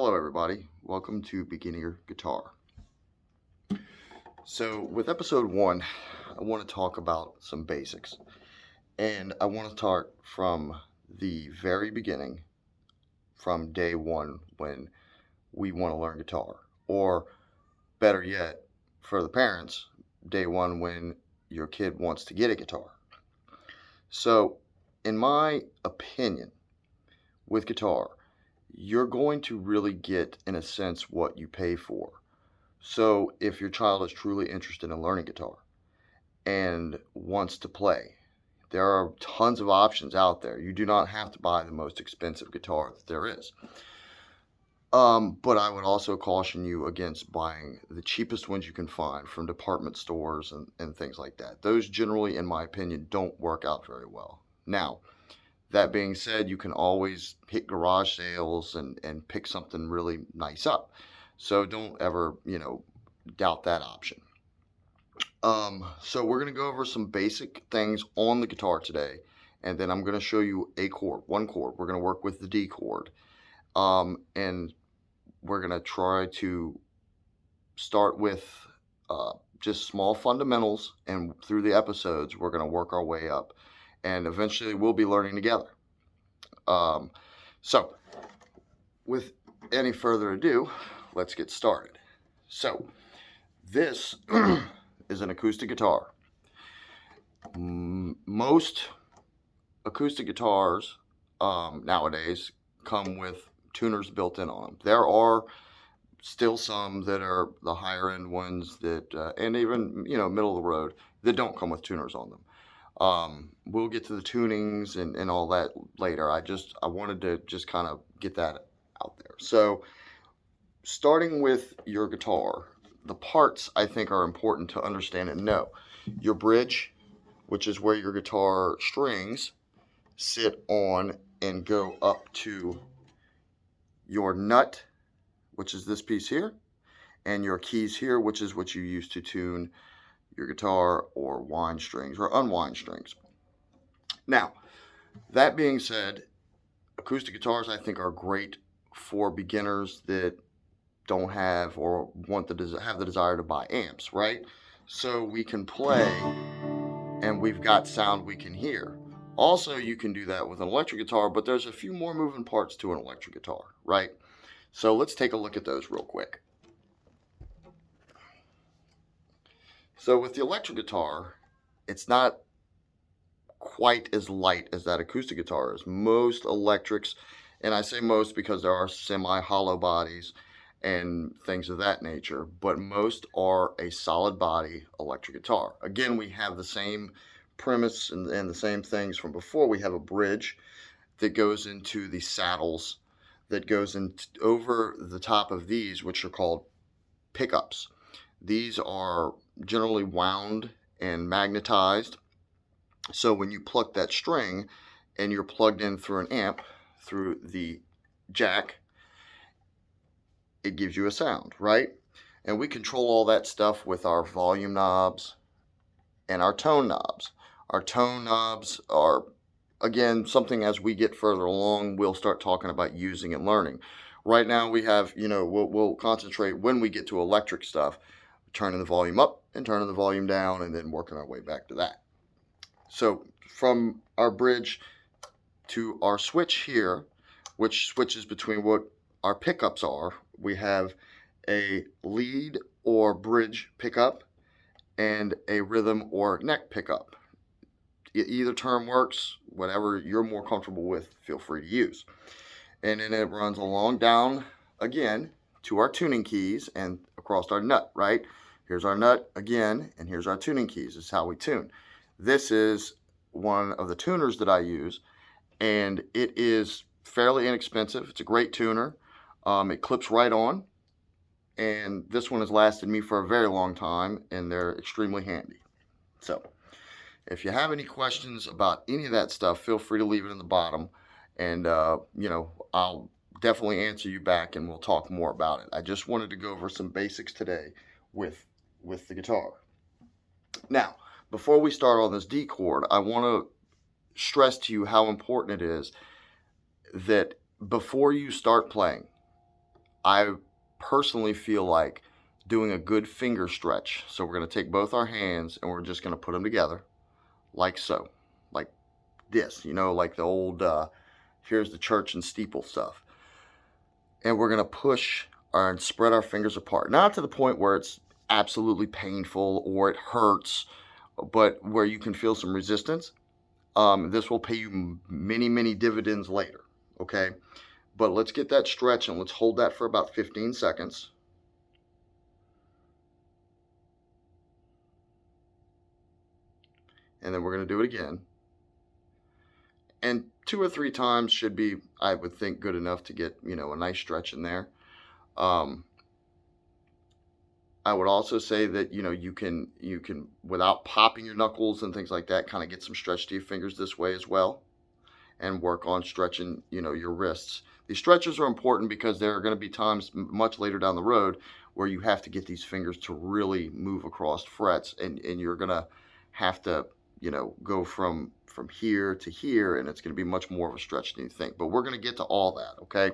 Hello everybody, welcome to Beginner Guitar. So with episode 1, I want to talk about some basics. And I want to start from the very beginning, from day 1 when we want to learn guitar. Or better yet, for the parents, day 1 when your kid wants to get a guitar. So in my opinion, with guitar, you're going to really get, in a sense, what you pay for. So if your child is truly interested in learning guitar and wants to play, there are tons of options out there. You do not have to buy the most expensive guitar that there is. But I would also caution you against buying the cheapest ones you can find from department stores and things like that. Those generally, in my opinion, don't work out very well. Now, that being said, you can always hit garage sales and pick something really nice up. So don't ever, doubt that option. So we're going to go over some basic things on the guitar today, and then I'm going to show you one chord. We're going to work with the D chord, and we're going to try to start with just small fundamentals, and through the episodes, we're going to work our way up, and eventually we'll be learning together. So with any further ado, let's get started. So this is an acoustic guitar. Most acoustic guitars nowadays come with tuners built in on them. There are still some that are the higher end ones that, and even, middle of the road, that don't come with tuners on them. We'll get to the tunings and all that later. I wanted to just kind of get that out there. So starting with your guitar, the parts I think are important to understand and know. Your bridge, which is where your guitar strings sit on and go up to your nut, which is this piece here, and your keys here, which is what you use to tune your guitar or wind strings or unwind strings. Now, that being said, acoustic guitars I think are great for beginners that don't have or have the desire to buy amps, right? So we can play and we've got sound we can hear. Also, you can do that with an electric guitar, but there's a few more moving parts to an electric guitar, right? So let's take a look at those real quick. So with the electric guitar, it's not quite as light as that acoustic guitar is. Most electrics, and I say most because there are semi-hollow bodies and things of that nature, but most are a solid body electric guitar. Again, we have the same premise and the same things from before. We have a bridge that goes into the saddles that goes over the top of these, which are called pickups. These are generally wound and magnetized. So when you pluck that string and you're plugged in through an amp, through the jack, it gives you a sound, right? And we control all that stuff with our volume knobs and our tone knobs. Our tone knobs are, again, something as we get further along, we'll start talking about using and learning. Right now we have, we'll concentrate when we get to electric stuff, turning the volume up and turning the volume down and then working our way back to that. So from our bridge to our switch here, which switches between what our pickups are, we have a lead or bridge pickup and a rhythm or neck pickup. Either term works, whatever you're more comfortable with, feel free to use. And then it runs along down again to our tuning keys and across our nut, right? Here's our nut again, and here's our tuning keys. This is how we tune. This is one of the tuners that I use, and it is fairly inexpensive. It's a great tuner. It clips right on, and this one has lasted me for a very long time, and they're extremely handy. So if you have any questions about any of that stuff, feel free to leave it in the bottom, and I'll definitely answer you back, and we'll talk more about it. I just wanted to go over some basics today with the guitar. Now, before we start on this D chord, I want to stress to you how important it is that before you start playing, I personally feel like doing a good finger stretch. So we're going to take both our hands and we're just going to put them together like so, like this, like the old, here's the church and steeple stuff. And we're going to push and spread our fingers apart. Not to the point where it's absolutely painful or it hurts, but where you can feel some resistance. This will pay you many, many dividends later, okay? But let's get that stretch and let's hold that for about 15 seconds. And then we're going to do it again. And 2 or 3 times should be, I would think, good enough to get, a nice stretch in there. I would also say that, you can, without popping your knuckles and things like that, kind of get some stretch to your fingers this way as well, and work on stretching, your wrists. These stretches are important because there are going to be times much later down the road where you have to get these fingers to really move across frets, and you're going to have to, go from here to here, and it's going to be much more of a stretch than you think. But we're going to get to all that, okay?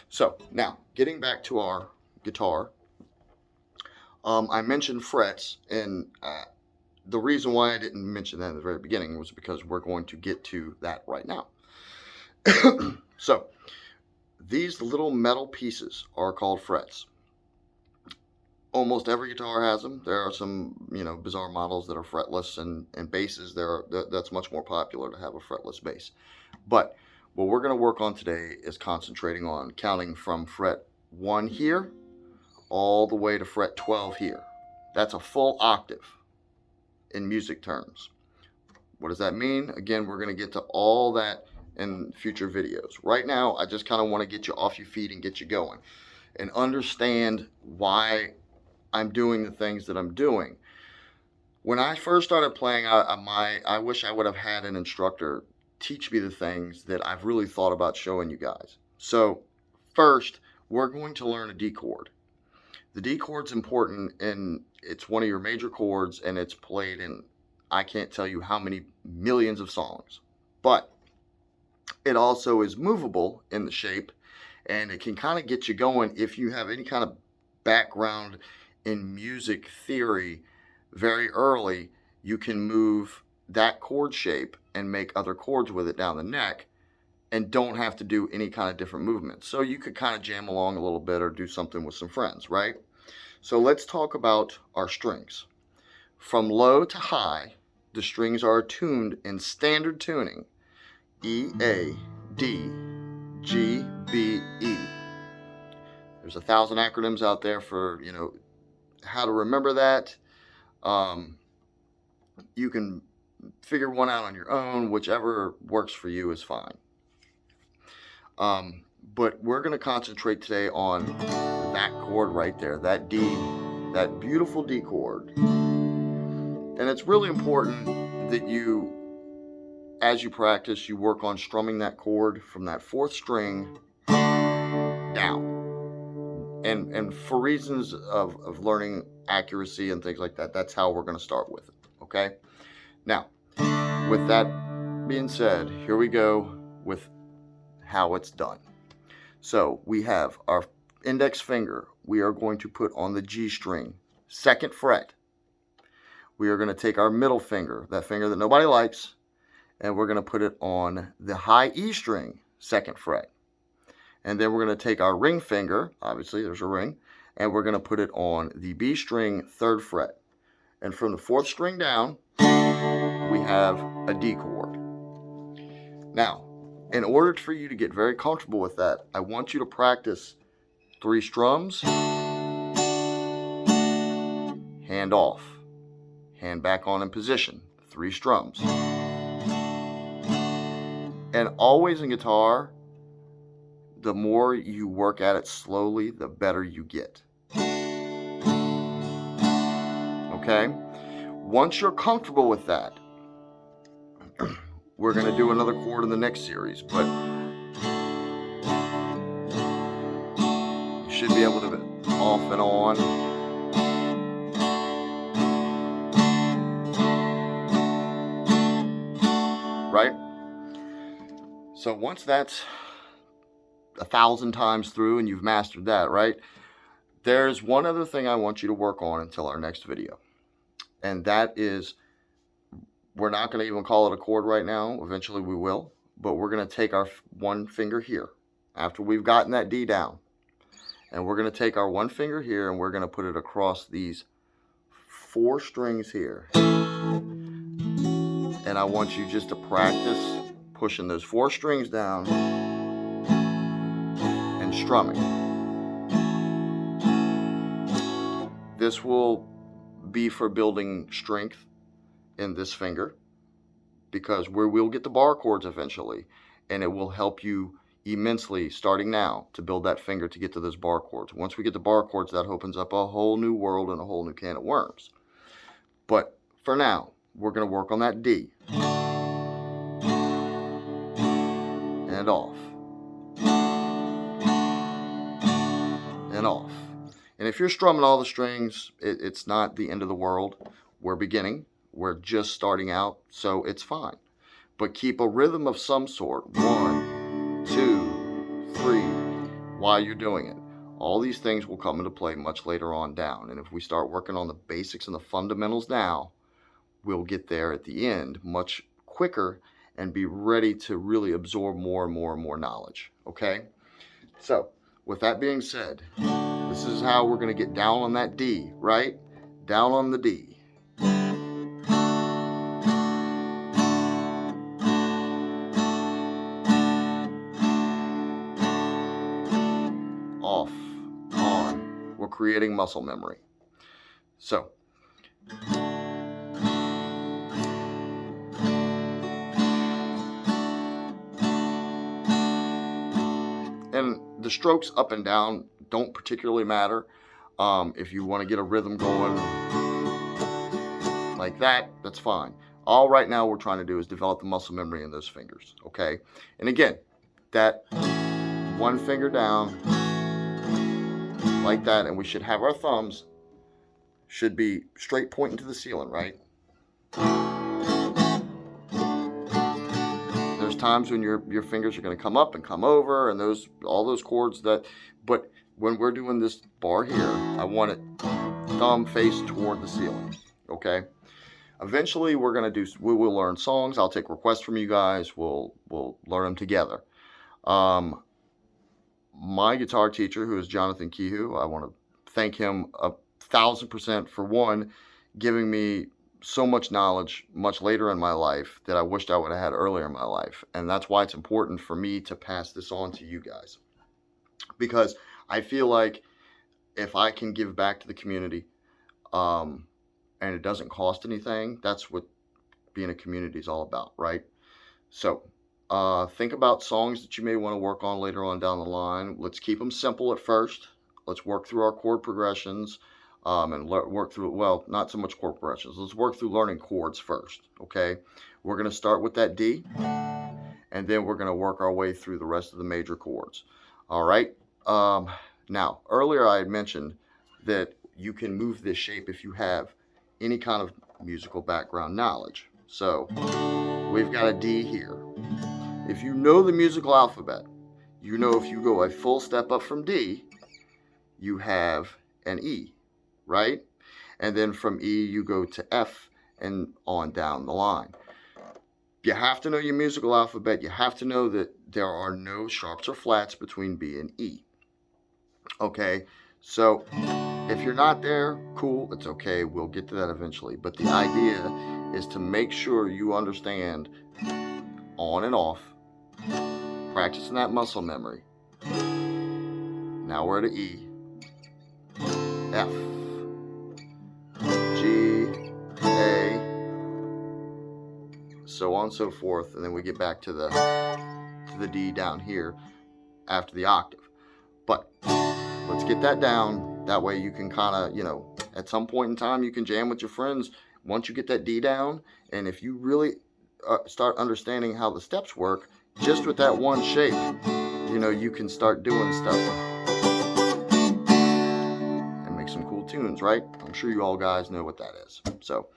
So now, getting back to our guitar, I mentioned frets, and the reason why I didn't mention that in the very beginning was because we're going to get to that right now. So, these little metal pieces are called frets. Almost every guitar has them. There are some, bizarre models that are fretless, and basses, that's much more popular to have a fretless bass. But what we're going to work on today is concentrating on counting from fret 1 here all the way to fret 12 here. That's a full octave in music terms. What does that mean? Again, we're going to get to all that in future videos. Right now, I just kind of want to get you off your feet and get you going and understand why I'm doing the things that I'm doing. When I first started playing, I wish I would have had an instructor teach me the things that I've really thought about showing you guys. So first, we're going to learn a D chord. The D chord's important, and it's one of your major chords, and it's played in, I can't tell you how many millions of songs. But it also is movable in the shape, and it can kind of get you going if you have any kind of background in music theory very early. You can move that chord shape and make other chords with it down the neck and don't have to do any kind of different movements. So you could kind of jam along a little bit or do something with some friends, right? So let's talk about our strings. From low to high, the strings are tuned in standard tuning: E, A, D, G, B, E. There's 1,000 acronyms out there for, how to remember that. You can figure one out on your own. Whichever works for you is fine. But we're going to concentrate today on that chord right there, that D, that beautiful D chord. And it's really important that you, as you practice, you work on strumming that chord from that 4th string down. And for reasons of learning accuracy and things like that, that's how we're going to start with it, okay? Now, with that being said, here we go with how it's done. So we have our index finger. We are going to put on the G string, 2nd fret. We are going to take our middle finger, that finger that nobody likes, and we're going to put it on the high E string, 2nd fret. And then we're going to take our ring finger, obviously there's a ring, and we're going to put it on the B string, 3rd fret. And from the 4th string down, we have a D chord. Now, in order for you to get very comfortable with that, I want you to practice 3 strums, hand off, hand back on in position, 3 strums. And always in guitar, the more you work at it slowly, the better you get. Okay? Once you're comfortable with that, we're going to do another chord in the next series, but you should be able to off and on. Right? So once that's 1,000 times through and you've mastered that, right? There's one other thing I want you to work on until our next video. And that is, we're not going to even call it a chord right now. Eventually we will. But we're going to take our one finger here after we've gotten that D down. And we're going to take our one finger here and we're going to put it across these 4 strings here. And I want you just to practice pushing those 4 strings down and strumming. This will be for building strength in this finger, because we'll get the bar chords eventually, and it will help you immensely starting now to build that finger to get to those bar chords. Once we get the bar chords, that opens up a whole new world and a whole new can of worms. But for now, we're going to work on that D. And off. And off. And if you're strumming all the strings, it's not the end of the world. We're beginning. We're just starting out, so it's fine. But keep a rhythm of some sort. 1, 2, 3, while you're doing it. All these things will come into play much later on down. And if we start working on the basics and the fundamentals now, we'll get there at the end much quicker and be ready to really absorb more and more and more knowledge. Okay? So, with that being said, this is how we're going to get down on that D, right? Down on the D. Off, on. We're creating muscle memory. So, and the strokes up and down don't particularly matter. If you want to get a rhythm going like that, that's fine. All right now we're trying to do is develop the muscle memory in those fingers, okay? And again, that one finger down like that, and we should have our thumbs should be straight pointing to the ceiling, right? There's times when your fingers are going to come up and come over, and all those chords but when we're doing this bar here, I want it thumb face toward the ceiling, okay? Eventually we will learn songs. I'll take requests from you guys. We'll learn them together. My guitar teacher, who is Jonathan Kehoe, I want to thank him 1,000% for one, giving me so much knowledge much later in my life that I wished I would have had earlier in my life. And that's why it's important for me to pass this on to you guys. Because I feel like if I can give back to the community, and it doesn't cost anything, that's what being a community is all about, right? So, think about songs that you may want to work on later on down the line. Let's keep them simple at first. Let's work through our chord progressions, and work through, well, not so much chord progressions. Let's work through learning chords first, okay? We're going to start with that D, and then we're going to work our way through the rest of the major chords. All right? Now, earlier I had mentioned that you can move this shape if you have any kind of musical background knowledge. So, we've got a D here. If you know the musical alphabet, you know if you go a full step up from D, you have an E, right? And then from E, you go to F and on down the line. You have to know your musical alphabet. You have to know that there are no sharps or flats between B and E. Okay, so if you're not there, cool, it's okay. We'll get to that eventually. But the idea is to make sure you understand on and off, practicing that muscle memory. Now we're at E, F, G, A, so on and so forth, and then we get back to the D down here after the octave. But let's get that down. That way you can kind of, at some point in time you can jam with your friends once you get that D down. And if you really start understanding how the steps work, just with that one shape, you can start doing stuff and make some cool tunes, right? I'm sure you all guys know what that is. So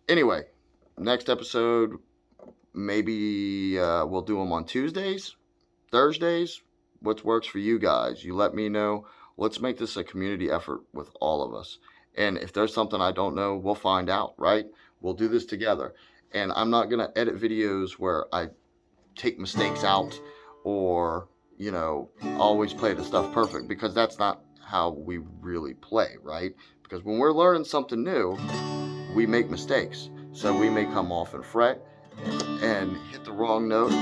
anyway, next episode, maybe we'll do them on Tuesdays, Thursdays, what works for you guys. You let me know. Let's make this a community effort with all of us. And if there's something I don't know, we'll find out, right? We'll do this together. And I'm not going to edit videos where I take mistakes out or, always play the stuff perfect, because that's not how we really play, right? Because when we're learning something new, we make mistakes. So we may come off and fret and hit the wrong note,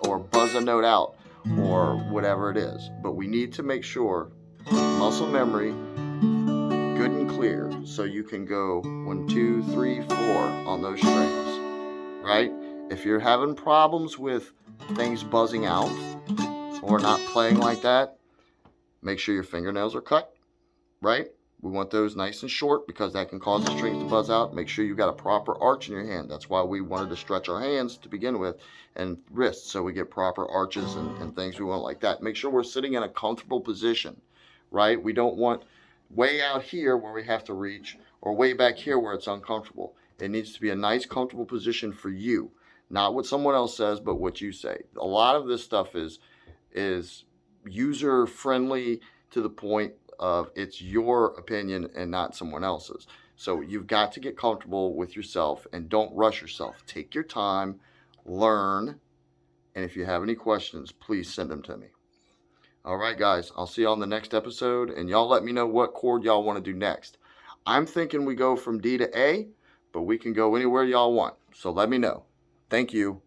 or buzz a note out, or whatever it is. But we need to make sure muscle memory good and clear, so you can go 1, 2, 3, 4 on those strings, right? If you're having problems with things buzzing out or not playing like that, make sure your fingernails are cut, right? We want those nice and short because that can cause the strings to buzz out. Make sure you've got a proper arch in your hand. That's why we wanted to stretch our hands to begin with, and wrists, so we get proper arches and things we want like that. Make sure we're sitting in a comfortable position, right? We don't want way out here where we have to reach, or way back here where it's uncomfortable. It needs to be a nice, comfortable position for you. Not what someone else says, but what you say. A lot of this stuff is user friendly to the point of it's your opinion and not someone else's. So you've got to get comfortable with yourself and don't rush yourself. Take your time, learn, and if you have any questions, please send them to me. All right, guys, I'll see you on the next episode, and y'all let me know what chord y'all want to do next. I'm thinking we go from D to A, but we can go anywhere y'all want. So let me know. Thank you.